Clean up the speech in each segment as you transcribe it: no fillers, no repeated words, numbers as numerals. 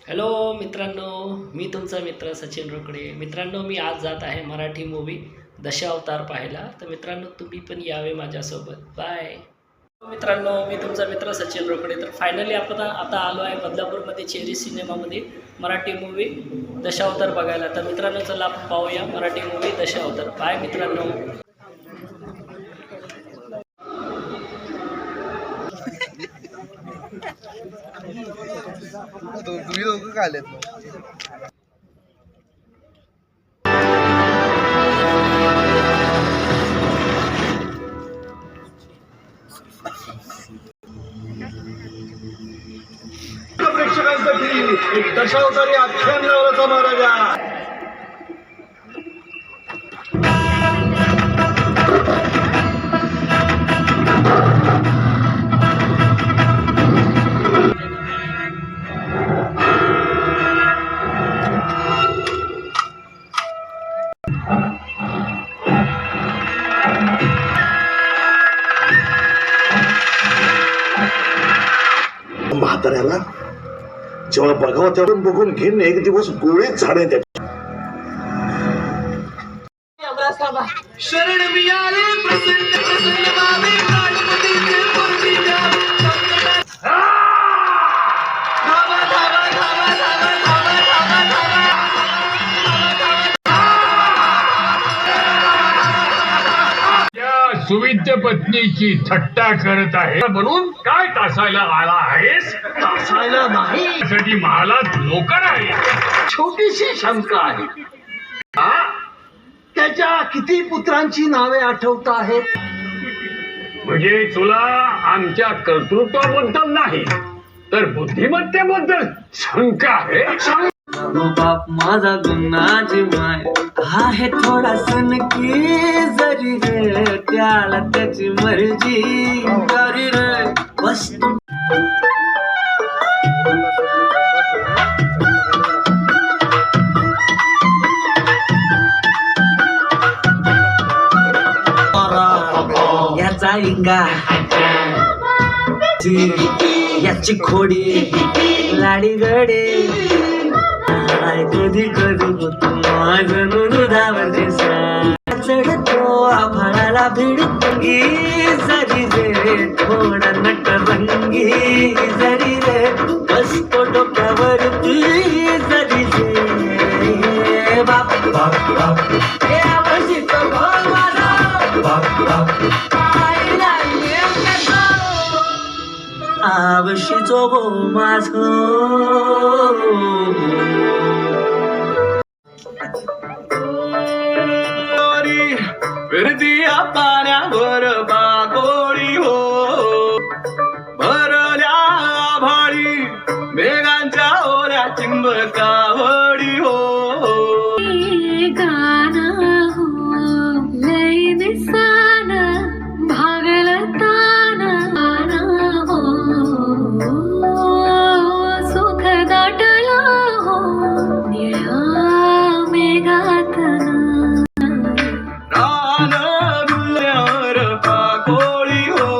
Hello मित्रांनो, मी तुमचा मित्र सचिन रोकडे. मित्रांनो, मी आज जात आहे मराठी मूवी दशावतार पाहायला. तर मित्रांनो, तुम्ही पण यावे माझ्यासोबत. बाय. मित्रांनो, मी तुमचा मित्र सचिन रोकडे. तर फायनली आपण आता आलो आहे बदलापूरमध्ये चेरी सिनेमामध्ये मराठी मूवी दशावतार बघायला. तर मित्रांनो, चला आपण पाहूया मराठी मूवी दशावतार. बाय मित्रांनो. तुम्ही दोघं काय आलेत मग? प्रेक्षकांसाठी एक दशावतारी आख्यान नवराचा महाराजा. म्हाताऱ्याला जेव्हा बघावं तेवढून बघून घेऊन एक दिवस गोळीच झाडे त्या शरण मिळाले प्रसन्न प्रसन्न बाबे गणपतीचे मूर्तीच्या धावा धावा धावा धावा धावा धावा त्या सुविद्य पत्नीची थट्टा करत आहे म्हणून काय तासायला आला आहेस? तासायला नाही, त्यासाठी महालात नोकर आहे. छोटीशी शंका आहे. त्याच्या किती पुत्रांची नावे आठवत आहेत? म्हणजे तुला आमच्या कर्तृत्वाबद्दल नाही तर बुद्धिमत्तेबद्दल शंका आहे. बाप माझा गुन्हाची माय आहे थोडा सनकी जरी रे त्याला त्याची मर्जी करी रे बस तू याचा इंगा याची खोडी लाडी गडे कधी कधी होतो माझं दुधावर चढतो आभाळाला भिडतंगी जरी रे थोडा नट रंगी जरी रे बसतो डोक्यावरती जरी रे बाप बाप बाप हे आवडीचं बोल माझा बाप बाप आवशीचो गो माझो विरदिया पाण्यावर बागोळी हो भरल्या आभाळी मेघांच्या ओऱ्या चिंबकावडी हो गाना हो लय दिसान भागल तान गाना हो सुख दाटला हो निळा मेघातन रान डुलल्यावर बागोळी हो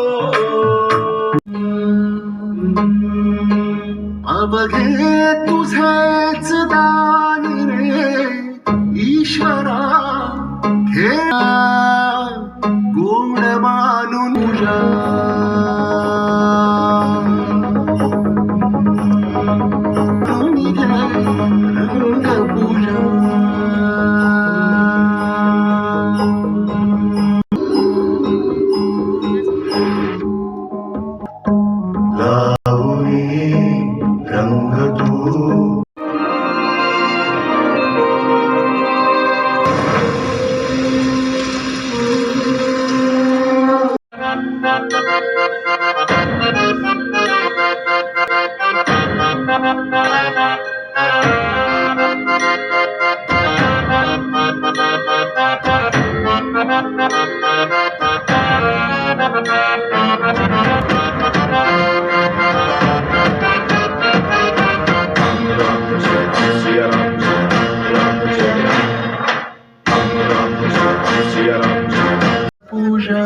अबघे तुझेच दान रे ईश्वरा हे गुण मानून पूजा रंग पूजा लावणी रंग तू पूजा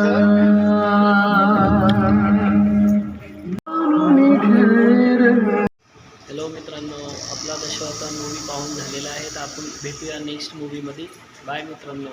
हॅलो मित्रांनो, आपला दशावतार मूवी पाहून झालेला आहे. तर आपण भेटूया नेक्स्ट मूवीमध्ये. बाय मित्रांनो.